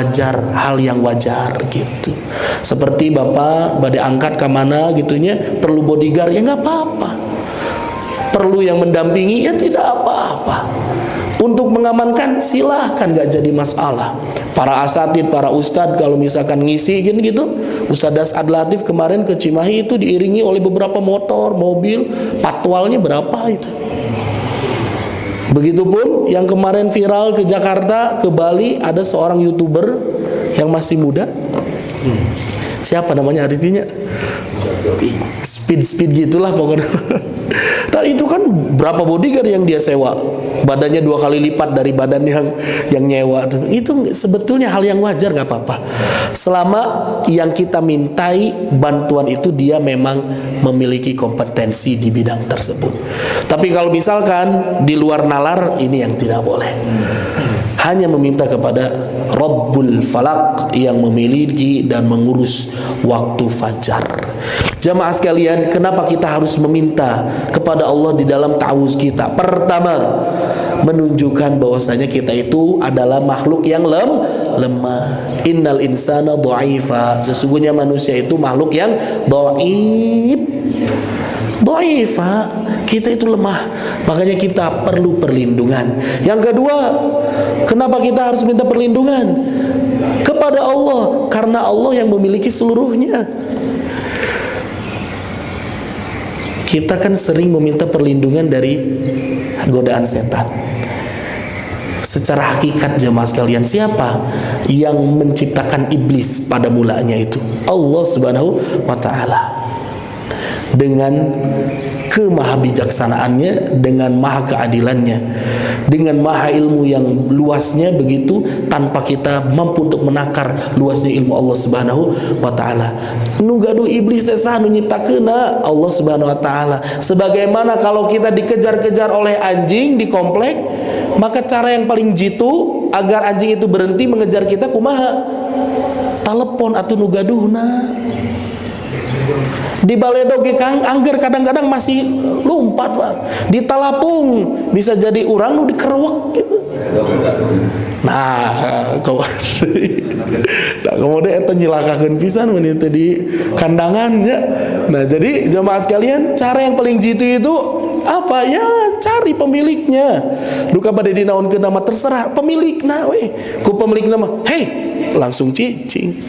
wajar, hal yang wajar gitu. Seperti bapak badai angkat ke mana gitunya, perlu bodyguard ya nggak apa-apa. Perlu yang mendampingi ya tidak apa-apa. Untuk mengamankan silahkan, nggak jadi masalah. Para asatid, para ustadz kalau misalkan ngisi gitu, Ustadz As'ad Latif kemarin ke Cimahi itu diiringi oleh beberapa motor, mobil, patwalnya berapa itu. Begitupun yang kemarin viral ke Jakarta, ke Bali, ada seorang YouTuber yang masih muda. Siapa namanya artinya? Speed gitulah pokoknya. Dan itu kan berapa bodyguard yang dia sewa, badannya 2 kali lipat dari badan yang nyewa tuh. Itu sebetulnya hal yang wajar, nggak apa-apa, selama yang kita mintai bantuan itu dia memang memiliki kompetensi di bidang tersebut. Tapi kalau misalkan di luar nalar, ini yang tidak boleh. Hanya meminta kepada Rabbul Falak yang memiliki dan mengurus waktu fajar. Jamaah sekalian, kenapa kita harus meminta kepada Allah di dalam ta'awuz kita? Pertama, menunjukkan bahwasanya kita itu adalah makhluk yang lemah. Innal insana dha'ifa. Sesungguhnya manusia itu makhluk yang dha'ifa. Kita itu lemah, makanya kita perlu perlindungan. Yang kedua, kenapa kita harus minta perlindungan? Kepada Allah, karena Allah yang memiliki seluruhnya. Kita kan sering meminta perlindungan dari godaan setan. Secara hakikat jemaah sekalian, siapa yang menciptakan iblis pada mulanya itu? Allah Subhanahu wa ta'ala. Dengan kemahabijaksanaannya, dengan maha keadilannya, dengan maha ilmu yang luasnya begitu, tanpa kita mampu untuk menakar luasnya ilmu Allah Subhanahu wa ta'ala. Nu gaduh iblis teh saha nu nyiptakeuna? Allah Subhanahu wa ta'ala. Sebagaimana kalau kita dikejar-kejar oleh anjing di komplek, maka cara yang paling jitu agar anjing itu berhenti mengejar kita kumaha? Telepon atuh nu gaduhna. Di baledo ge Kang angger kadang-kadang masih lompat, Pak. Di talapung bisa jadi urang nu dikerewek gitu. Nah, kemudian eta nyilakakeun pisan mun itu di kandangannya. Nah, jadi jemaah sekalian, cara yang paling jitu itu apa? Ya, cari pemiliknya. Duka bade dinaonkeun nama terserah pemilikna we. Ku pemilikna mah, "Hei, langsung cicing."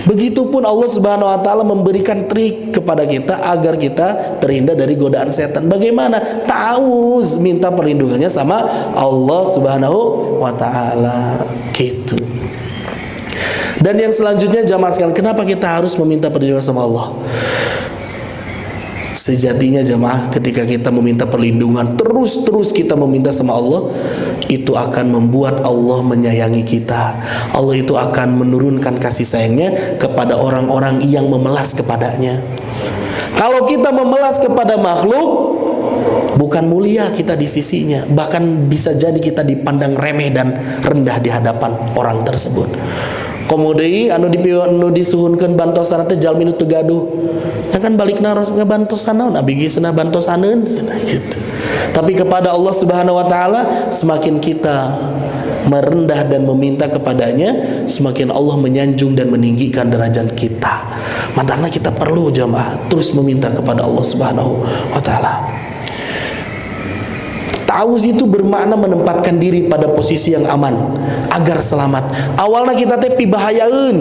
Begitupun Allah Subhanahu wa ta'ala memberikan trik kepada kita agar kita terhindar dari godaan setan. Bagaimana? Ta'awuz, minta perlindungannya sama Allah Subhanahu wa ta'ala gitu. Dan yang selanjutnya jamaah sekalian, kenapa kita harus meminta perlindungan sama Allah? Sejatinya jamaah, ketika kita meminta perlindungan, terus kita meminta sama Allah, itu akan membuat Allah menyayangi kita. Allah itu akan menurunkan kasih sayangnya kepada orang-orang yang memelas kepadanya. Kalau kita memelas kepada makhluk, bukan mulia kita di sisinya, bahkan bisa jadi kita dipandang remeh dan rendah di hadapan orang tersebut. Kemudian anu disuhunkeun bantosan teh jalmi nu teu gaduh, kan balik naros ngabantos sanaon abigi cenah bantosaneun gitu. Tapi kepada Allah Subhanahu wa ta'ala, semakin kita merendah dan meminta kepadanya, semakin Allah menyanjung dan meninggikan derajat kita. Makanya kita perlu jamaah terus meminta kepada Allah Subhanahu wa ta'ala. Ta'awuz itu bermakna menempatkan diri pada posisi yang aman agar selamat. Awalnya kita teh pibahayaeun,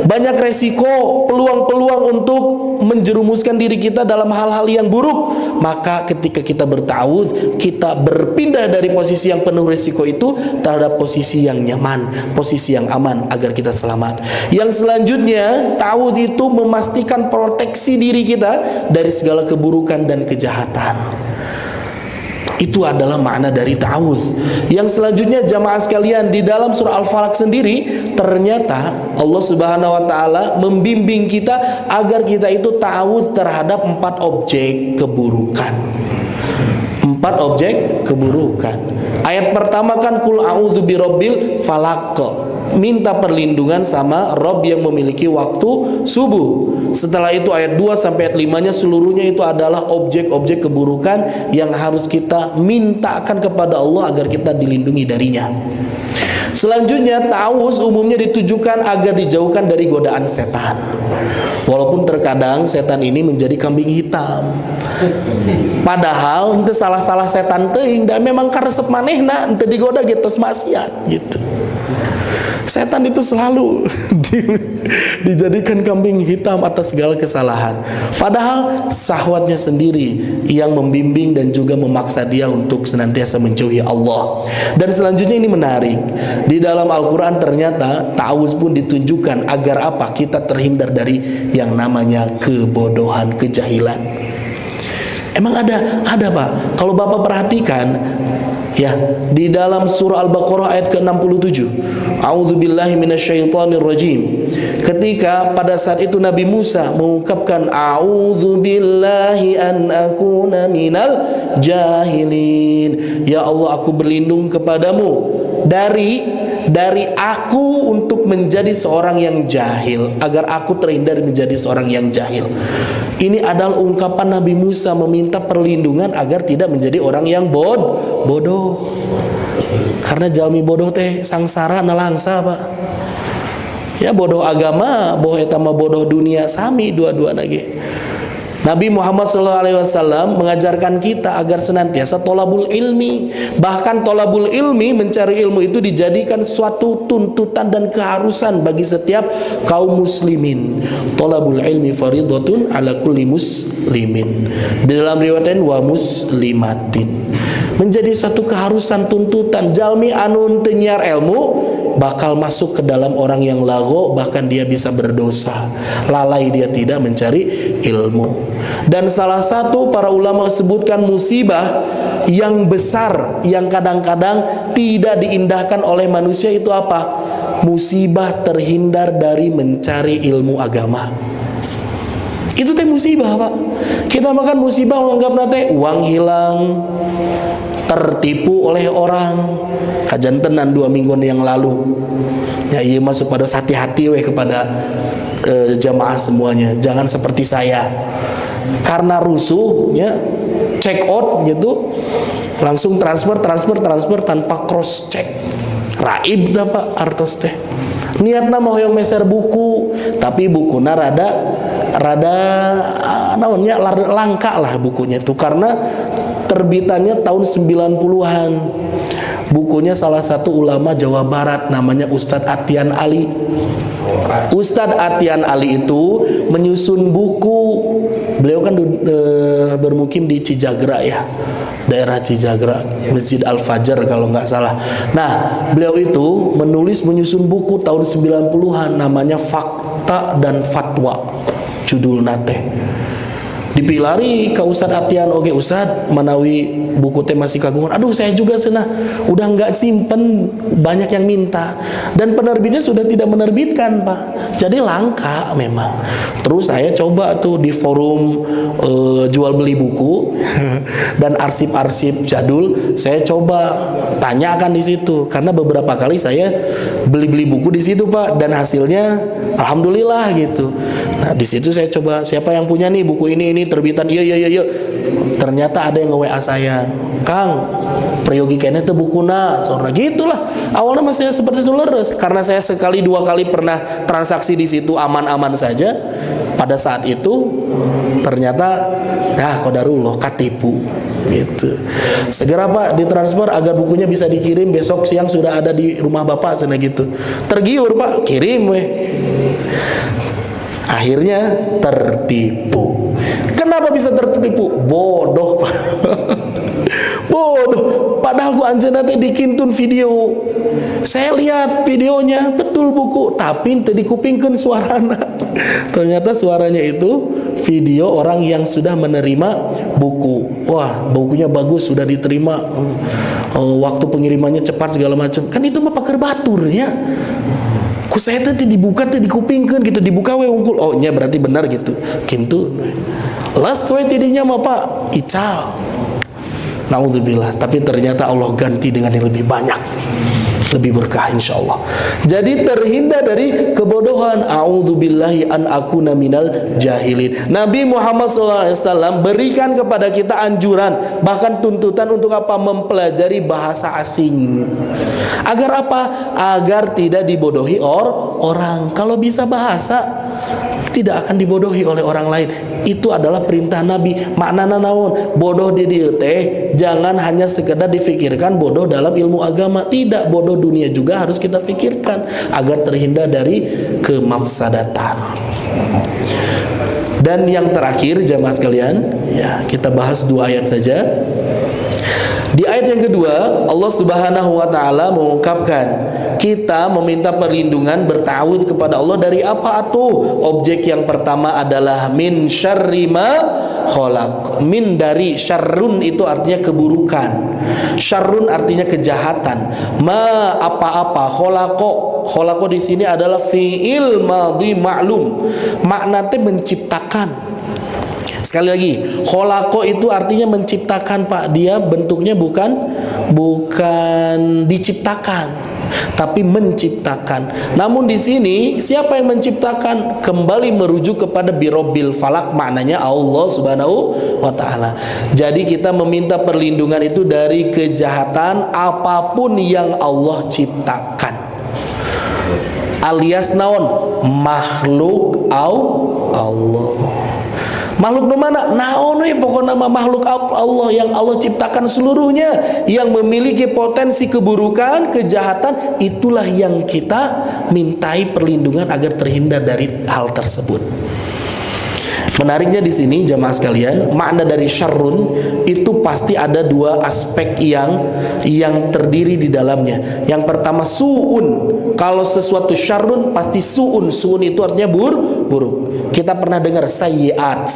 banyak resiko, peluang-peluang untuk menjerumuskan diri kita dalam hal-hal yang buruk. Maka ketika kita berta'awuz, kita berpindah dari posisi yang penuh resiko itu terhadap posisi yang nyaman, posisi yang aman agar kita selamat. Yang selanjutnya, ta'awuz itu memastikan proteksi diri kita dari segala keburukan dan kejahatan. Itu adalah makna dari ta'awuz. Yang selanjutnya jamaah sekalian, di dalam surah Al-Falaq sendiri ternyata Allah Subhanahu wa ta'ala membimbing kita agar kita itu ta'awuz terhadap 4 objek keburukan. 4 objek keburukan. Ayat pertama kan kul a'udzu birabbil falaq, minta perlindungan sama Rabb yang memiliki waktu subuh. Setelah itu ayat 2 sampai ayat 5-nya seluruhnya itu adalah objek-objek keburukan yang harus kita mintakan kepada Allah agar kita dilindungi darinya. Selanjutnya, ta'awuz umumnya ditujukan agar dijauhkan dari godaan setan. Walaupun terkadang setan ini menjadi kambing hitam. Padahal itu salah-salah setan teuing dan memang karesep manehna henteu digoda getos maksiat gitu. Setan itu selalu dijadikan kambing hitam atas segala kesalahan. Padahal syahwatnya sendiri yang membimbing dan juga memaksa dia untuk senantiasa menjauhi Allah. Dan selanjutnya ini menarik. Di dalam Al-Quran ternyata ta'awuz pun ditunjukkan agar apa? Kita terhindar dari yang namanya kebodohan, kejahilan. Emang ada Pak. Kalau Bapak perhatikan ya, di dalam surah Al-Baqarah ayat ke-67, A'udzubillahi minasyaitonirrajim. Ketika pada saat itu Nabi Musa mengungkapkan a'udzubillahi an akuna minal jahilin. Ya Allah, aku berlindung kepadamu dari aku untuk menjadi seorang yang jahil, agar aku terhindar menjadi seorang yang jahil. Ini adalah ungkapan Nabi Musa meminta perlindungan agar tidak menjadi orang yang bodoh. Karena jalmi bodoh teh sangsara nalangsa Pak. Ya bodoh agama, bodoh etama bodoh dunia sami dua-dua lagi. Nabi Muhammad SAW mengajarkan kita agar senantiasa tolabul ilmi. Bahkan tolabul ilmi, mencari ilmu itu dijadikan suatu tuntutan dan keharusan bagi setiap kaum muslimin. Tolabul ilmi faridatun ala kulli muslimin. Di dalam riwayat wa muslimatin. Menjadi satu keharusan, tuntutan. Jalmi anu teu nyiar ilmu bakal masuk ke dalam orang yang lago, bahkan dia bisa berdosa. Lalai dia tidak mencari ilmu. Dan salah satu para ulama sebutkan musibah yang besar yang kadang-kadang tidak diindahkan oleh manusia itu apa? Musibah terhindar dari mencari ilmu agama. Itu teh musibah Pak. Kita makan musibah menganggap nate uang hilang, tertipu oleh orang. Kajan tenan 2 minggu yang lalu. Ya iya masuk pada hati-hati kepada jamaah semuanya. Jangan seperti saya. Karena rusuh ya, check out gitu, langsung transfer tanpa cross check. Raib dah Pak artos teh. Niatna mau hoyong meser buku, tapi bukuna rada naonnya langka lah bukunya itu karena terbitannya tahun 90-an. Bukunya salah satu ulama Jawa Barat namanya Ustadz Atian Ali. Ustadz Atian Ali itu menyusun buku. Beliau kan bermukim di Cijagra ya, daerah Cijagra, Masjid Al-Fajar kalau nggak salah. Nah, beliau itu menyusun buku tahun 90-an namanya Fakta dan Fatwa. Judul nate. Dipilari ke Ustadz Atian, oke Ustadz manawi buku teh masih kagungan. Aduh saya juga senah, udah nggak simpen, banyak yang minta dan penerbitnya sudah tidak menerbitkan Pak, jadi langka memang. Terus saya coba tuh di forum jual beli buku dan arsip-arsip jadul, saya coba tanyakan di situ karena beberapa kali saya beli buku di situ Pak dan hasilnya alhamdulillah gitu. Nah di situ saya coba siapa yang punya nih buku ini terbitan, iya. Ternyata ada yang nge-WA saya, Kang, peryogi kene teh bukuna, soalnya gitulah. Awalnya masih seperti itu leres, karena saya sekali 2 kali pernah transaksi di situ aman-aman saja. Pada saat itu ternyata ya qadarullah katipu gitu. Segera Pak ditransfer agar bukunya bisa dikirim besok siang sudah ada di rumah Bapak sana gitu. Tergiur Pak, kirim weh. Akhirnya tertipu. Kenapa bisa tertipu? Bodoh Pak. Bodoh. Padahal ku anjeunna teh dikintun video. Saya lihat videonya betul buku, tapi teu dikupingkeun suarana. Ternyata suaranya itu video orang yang sudah menerima buku. Wah, bukunya bagus, sudah diterima. Waktu pengirimannya cepat segala macam. Kan itu mah pakar batur ya. Ku saya teh dibuka teh dikupingkeun gitu, dibuka we unggul. Oh nya berarti benar gitu. Kitu. Les we tidinya mah Pak ical. Naudzubillah, tapi ternyata Allah ganti dengan yang lebih banyak. lebih berkah insyaallah. Jadi terhindar dari kebodohan. A'udzubillahi an akuna minal jahilin. Nabi Muhammad SAW berikan kepada kita anjuran, bahkan tuntutan untuk apa? Mempelajari bahasa asing. Agar apa? Agar tidak dibodohi orang. Kalau bisa bahasa, tidak akan dibodohi oleh orang lain. Itu adalah perintah Nabi. Maknana naon? Bodoh di dieu teh jangan hanya sekedar difikirkan bodoh dalam ilmu agama. Tidak, bodoh dunia juga harus kita fikirkan agar terhindar dari kemafsadatan. Dan yang terakhir jamaah sekalian, ya, kita bahas 2 ayat saja. Di ayat yang kedua, Allah Subhanahu wa taala mengungkapkan kita meminta perlindungan, bertawud kepada Allah dari apa atuh? Objek yang pertama adalah min syarri ma khalaq. Min dari syarrun itu artinya keburukan. Syarrun artinya kejahatan. Ma apa-apa, khalaqo di sini adalah fi'il madhi ma'lum. Maknanya menciptakan. Sekali lagi, kholako itu artinya menciptakan, Pak. Dia bentuknya bukan diciptakan, tapi menciptakan. Namun di sini siapa yang menciptakan? Kembali merujuk kepada birobbil falak, maknanya Allah Subhanahu wa taala. Jadi kita meminta perlindungan itu dari kejahatan apapun yang Allah ciptakan. Alias naon? Makhluk Allah. Makhluk mana? Naon we pokoknya makhluk Allah yang Allah ciptakan seluruhnya, yang memiliki potensi keburukan, kejahatan, itulah yang kita mintai perlindungan agar terhindar dari hal tersebut. Menariknya di sini jamaah sekalian, makna dari syarrun itu pasti ada 2 aspek yang terdiri di dalamnya. Yang pertama su'un. Kalau sesuatu syarrun pasti su'un. Su'un itu artinya buruk. Kita pernah dengar sayyiat.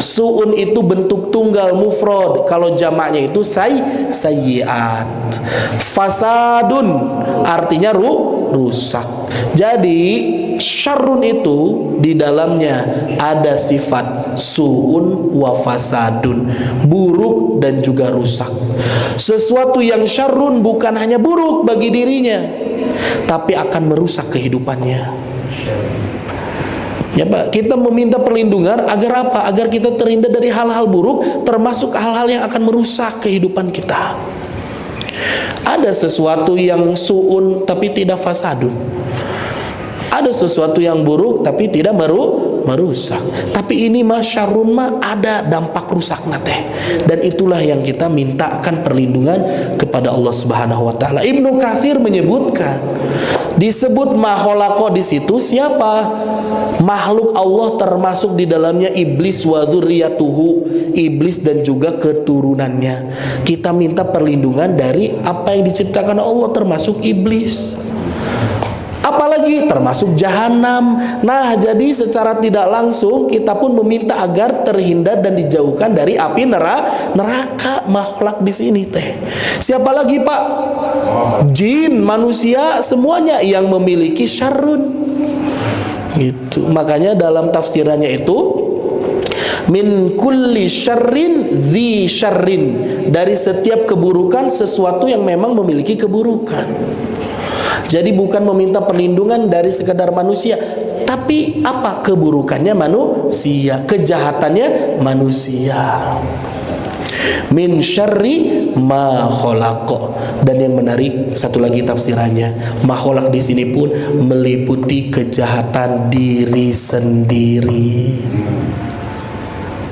Su'un itu bentuk tunggal mufrad. Kalau jamaknya itu sayyiat. Fasadun artinya rusak. Jadi syarrun itu di dalamnya ada sifat su'un wa fasadun, buruk dan juga rusak. Sesuatu yang syarrun bukan hanya buruk bagi dirinya, tapi akan merusak kehidupannya. Ya Pak, kita meminta perlindungan agar apa? Agar kita terhindar dari hal-hal buruk, termasuk hal-hal yang akan merusak kehidupan kita. Ada sesuatu yang su'un tapi tidak fasadun. Ada sesuatu yang buruk tapi tidak merusak. Tapi ini mah syarrun mah ada dampak rusak nate. Dan itulah yang kita mintakan perlindungan kepada Allah Subhanahu wa taala. Ibnu Katsir menyebutkan, disebut makhluk di situ siapa? Makhluk Allah termasuk di dalamnya iblis wa dzurriyyatuhu, iblis dan juga keturunannya. Kita minta perlindungan dari apa yang diciptakan Allah termasuk iblis. Apalagi termasuk jahanam. Nah, jadi secara tidak langsung kita pun meminta agar terhindar dan dijauhkan dari api neraka. Makhluk di sini teh. Siapa lagi, Pak? Jin, manusia, semuanya yang memiliki syarrun. Gitu. Makanya dalam tafsirannya itu min kulli syarrin dzi syarrin, dari setiap keburukan sesuatu yang memang memiliki keburukan. Jadi bukan meminta perlindungan dari sekedar manusia, tapi apa? Keburukannya manusia, kejahatannya manusia. Min syarri ma khalaqa. Dan yang menarik satu lagi tafsirannya, ma khalaq di sini pun meliputi kejahatan diri sendiri.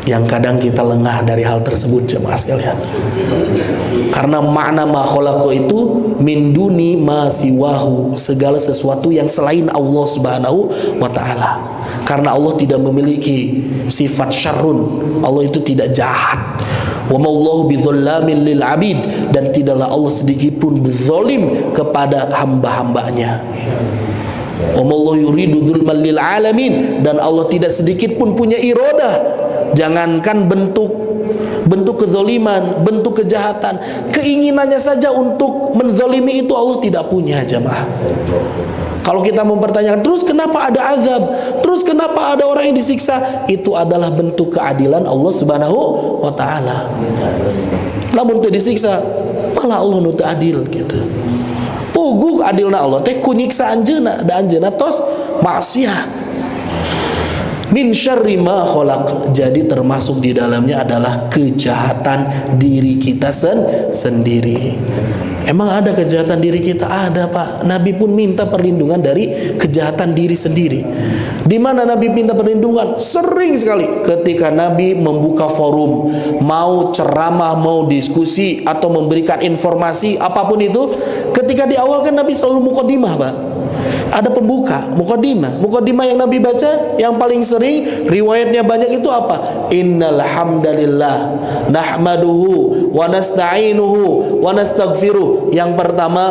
Yang kadang kita lengah dari hal tersebut jemaah sekalian. Karena makna ma khalaqa itu min duni ma siwahu, segala sesuatu yang selain Allah Subhanahu wa taala. Karena Allah tidak memiliki sifat syarrun. Allah itu tidak jahat. Wa mallahu bidzallamin lil abid, dan tidaklah Allah sedikit pun berzalim kepada hamba-hambanya. Wa mallahu yuridu dzulman lil alamin, dan Allah tidak sedikit pun punya iradah. Jangankan bentuk kezaliman, bentuk kejahatan, keinginannya saja untuk menzalimi itu Allah tidak punya jemaah. Kalau kita mempertanyakan terus kenapa ada azab, terus kenapa ada orang yang disiksa, itu adalah bentuk keadilan Allah Subhanahu wa taala. Lamun teu disiksa, malah Allah nu teu adil gitu. puguh adilna Allah teh ku nyiksa anjeunna da anjeunna tos maksiat. Min syarri ma khalaq, jadi termasuk di dalamnya adalah kejahatan diri kita sendiri. Emang ada kejahatan diri kita? Ada, Pak. Nabi pun minta perlindungan dari kejahatan diri sendiri. Di mana Nabi minta perlindungan? Sering sekali ketika Nabi membuka forum, mau ceramah, mau diskusi atau memberikan informasi apapun itu, ketika di awal kan Nabi selalu mukadimah, Pak. Ada pembuka, mukadimah. Mukadimah yang Nabi baca yang paling sering, riwayatnya banyak itu apa? Innal hamdalillah nahmaduhu wa nasta'inuhu wa nastaghfiruh. Yang pertama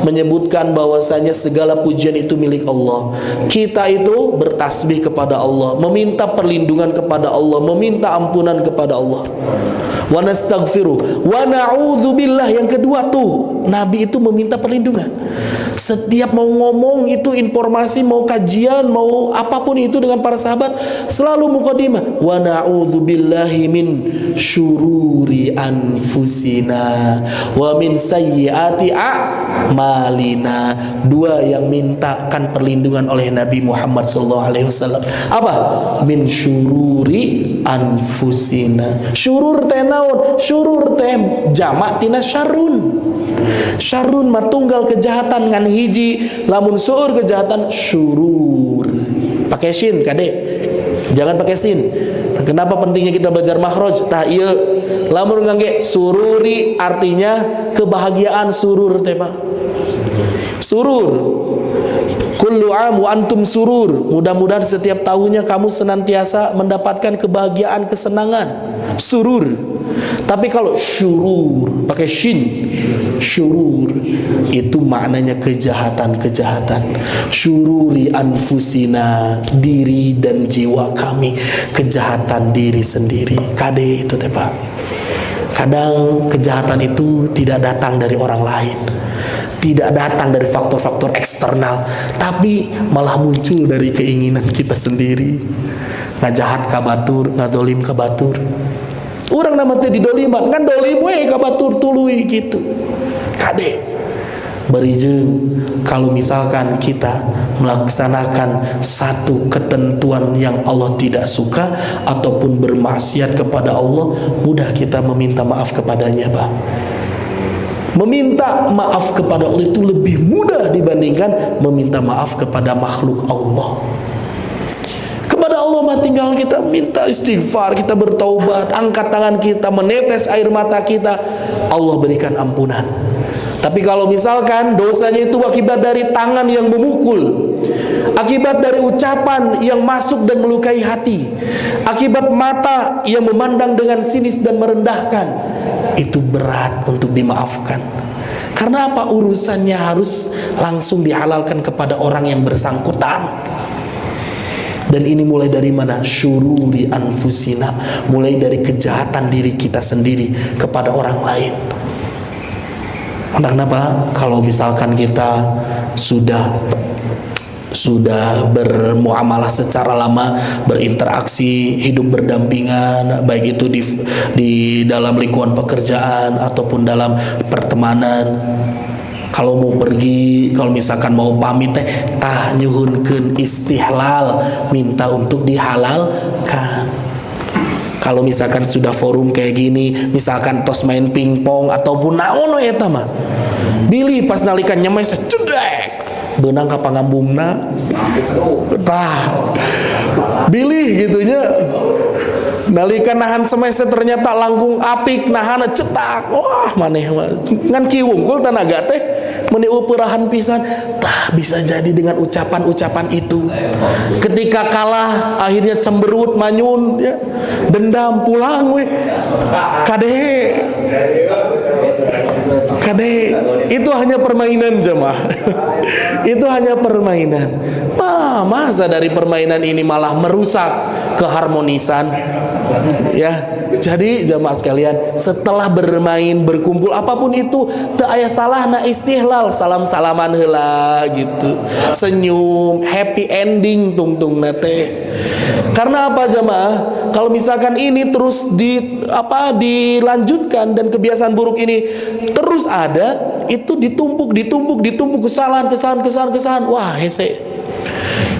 menyebutkan bahwasanya segala pujian itu milik Allah. Kita itu bertasbih kepada Allah, meminta perlindungan kepada Allah, meminta ampunan kepada Allah. Wa nastaghfiruh wa na'udzubillah. Yang kedua tuh, Nabi itu meminta perlindungan. Setiap mau ngomong itu informasi, mau kajian, mau apapun itu dengan para sahabat, selalu mukadimah. Wa na'udzubillahi min syururi anfusina wa min sayyiati a'malina. Dua yang mintakan perlindungan oleh Nabi Muhammad SAW. Apa? Min syururi anfusina. Syurur teh naon? Syurur teh jamak tina syarrun. Syarrun matunggal kejahatan ngan hiji, lamun suur kejahatan syurur. Pakai shin kade. Jangan pakai sin. Kenapa pentingnya kita belajar makhraj? Tah ieu lamun ngangge sururi artinya kebahagiaan, surur teh Pak. Surur. Kullu am wa antum surur. Mudah-mudahan setiap tahunnya kamu senantiasa mendapatkan kebahagiaan, kesenangan. Surur. Tapi kalau syurur pakai shin, syurur itu maknanya kejahatan-kejahatan. Syururi anfusina, diri dan jiwa kami, kejahatan diri sendiri. Kade itu teh Pak. Kadang kejahatan itu tidak datang dari orang lain, tidak datang dari faktor-faktor eksternal, tapi malah muncul dari keinginan kita sendiri. Ngajahat ka batur, ngadolim ka batur. Orang nama teh didoliman kan dolim we ka batur tuluy gitu. Kade berijeun kalau misalkan kita melaksanakan satu ketentuan yang Allah tidak suka ataupun bermaksiat kepada Allah, mudah kita meminta maaf kepadanya, Pak. Meminta maaf kepada Allah itu lebih mudah dibandingkan meminta maaf kepada makhluk Allah. Kepada Allah mah tinggal kita minta istighfar, kita bertaubat, angkat tangan kita, menetes air mata kita, Allah berikan ampunan. Tapi kalau misalkan dosanya itu akibat dari tangan yang memukul, akibat dari ucapan yang masuk dan melukai hati, akibat mata yang memandang dengan sinis dan merendahkan, itu berat untuk dimaafkan. Karena apa? Urusannya harus langsung dihalalkan kepada orang yang bersangkutan. Dan ini mulai dari mana? Syururi anfusina, mulai dari kejahatan diri kita sendiri kepada orang lain. Kenapa? Kalau misalkan kita sudah bermuamalah secara lama, berinteraksi, hidup berdampingan, baik itu di dalam lingkungan pekerjaan ataupun dalam pertemanan. Kalau mau pergi, kalau misalkan mau pamit teh tah nyuhunkeun istihlal, minta untuk dihalalkan. Kalau misalkan sudah forum kayak gini, misalkan tos main pingpong ataupun naon we eta mah, bilih pas nalikan nyemai cedek beunang ka pangambungna, tah bilih gitunya. Nalikan nahan semese ternyata langkung apik, nahan cetak, wah maneh ngan kiwungkul tanaga teh meni uperahan pisan. Tah bisa jadi dengan ucapan-ucapan itu. Ketika kalah akhirnya cemberut, manyun ya, dendam, pulang we. Kade itu hanya permainan jemaah. Itu hanya permainan. Masa dari permainan ini malah merusak keharmonisan. Ya, jadi jemaah sekalian, setelah bermain, berkumpul apapun itu, teu aya salahna istihlal, salam-salaman heula gitu. Senyum, happy ending tungtungna teh. Karena apa jemaah? Kalau misalkan ini terus dilanjutkan dan kebiasaan buruk ini terus ada, itu ditumpuk kesalahan. Wah, hese.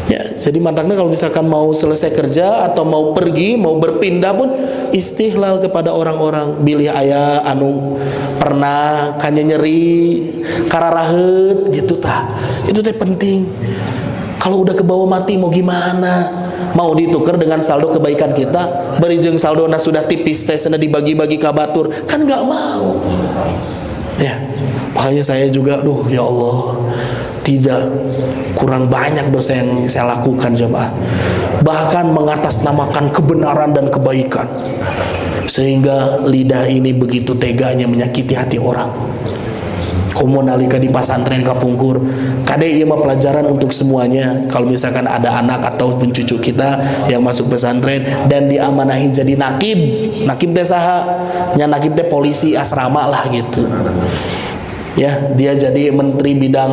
Ya, jadi mantapnya kalau misalkan mau selesai kerja atau mau pergi, mau berpindah pun istihlal kepada orang-orang. Bilih aya anu pernah kanya nyeri, kararaheut gitu tah. Itu teh penting. Kalau udah kebawa mati mau gimana? Mau ditukar dengan saldo kebaikan kita, bari jeung saldona sudah tipis teh sana dibagi-bagi ka batur, kan enggak mau. Ya, makanya saya juga ya Allah, tidak kurang banyak dosa yang saya lakukan jemaah, bahkan mengatasnamakan kebenaran dan kebaikan, sehingga lidah ini begitu teganya menyakiti hati orang. Komo nalika di pesantren kapungkur kade ieu mah pelajaran untuk semuanya. Kalau misalkan ada anak atau cucu kita yang masuk pesantren dan diamanahin jadi nakib teh saha? Nya nakib teh polisi asrama lah gitu. Ya, dia jadi menteri bidang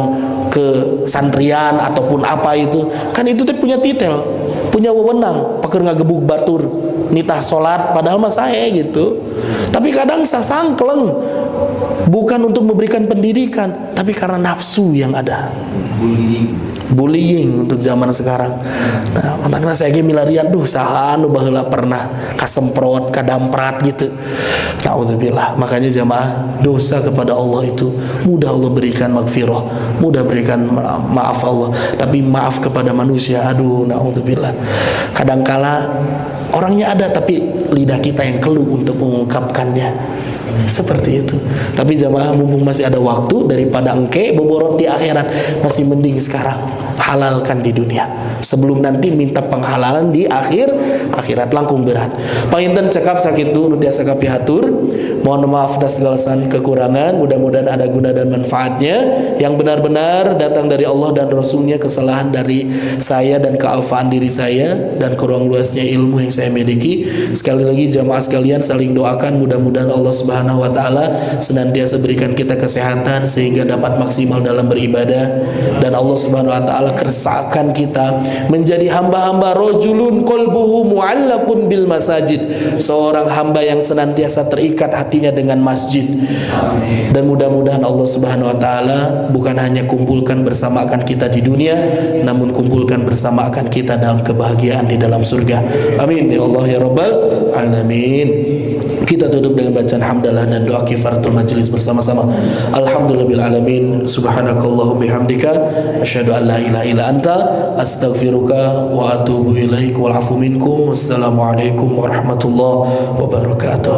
kesantrian ataupun apa itu, kan itu teh punya titel, punya wewenang, paker ngagebug batur, nitah salat padahal mah saya gitu. Tapi kadang sasangkleng, bukan untuk memberikan pendidikan, tapi karena nafsu yang ada. Bullying untuk zaman sekarang. Nah, anaknya saya ge milarian, saha anu baheula pernah kasemprot, kadamprat gitu. Nauzubillah. Makanya jamaah, dosa kepada Allah itu mudah Allah berikan magfirah, mudah berikan maaf Allah, tapi maaf kepada manusia, nauzubillah. Kadangkala orangnya ada tapi lidah kita yang keluh untuk mengungkapkannya. Seperti itu. Tapi jamaah, mumpung masih ada waktu, daripada engke boborot di akhirat, masih mending sekarang halalkan di dunia sebelum nanti minta penghalalan di akhirat langkung berat. Panginten cekap sakit nu tiasa kapihatur. Mohon maaf atas segala kekurangan. Mudah-mudahan ada guna dan manfaatnya. Yang benar-benar datang dari Allah dan Rasulnya, kesalahan dari saya dan kealfaan diri saya dan kurang luasnya ilmu yang saya miliki. Sekali lagi jamaah sekalian, saling doakan mudah-mudahan Allah Subhanahu wa taala senantiasa berikan kita kesehatan sehingga dapat maksimal dalam beribadah, dan Allah Subhanahu wa taala kersakkan kita menjadi hamba-hamba rajulun qalbuhu mu'allaqun bil masajid, seorang hamba yang senantiasa terikat hatinya dengan masjid. Dan mudah-mudahan Allah Subhanahu wa taala bukan hanya kumpulkan bersama akan kita di dunia, namun kumpulkan bersama akan kita dalam kebahagiaan di dalam surga. Amin ya Allah ya rabbal alamin. Kita tutup dengan bacaan hamdalah dan doa kifaratul majlis bersama-sama. Alhamdulillahil alamin. Subhanakallahu bihamdika asyhadu an la ilaha illa anta astaghfiruka wa atubu ilaik. Wal afu minkum. Wassalamualaikum warahmatullahi wabarakatuh.